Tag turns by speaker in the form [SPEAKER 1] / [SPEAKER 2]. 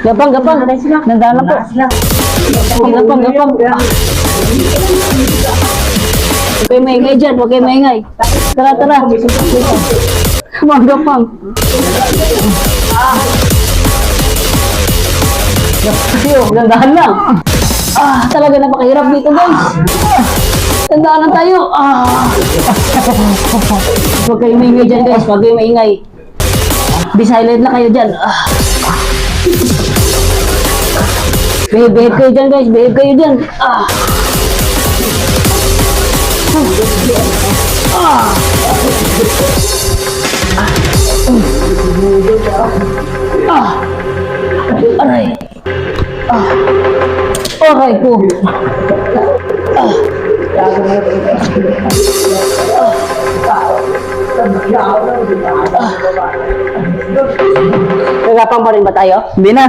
[SPEAKER 1] Gapang, gapang. Nandaan na po. Gapang, gapang. Huwag kayo maingay dyan, huwag kayo maingay. Tara, tara. Gapang, gapang. Nandaan lang. Talaga napakahirap dito, guys. Tandaan lang tayo. Huwag kayo maingay dyan, guys. Huwag kayo maingay. Be silent na kayo dyan. Behave kayo dyan, guys. Behave kayo dyan. Aray. Aray po. Nagapang pa rin ba tayo?
[SPEAKER 2] Hindi na.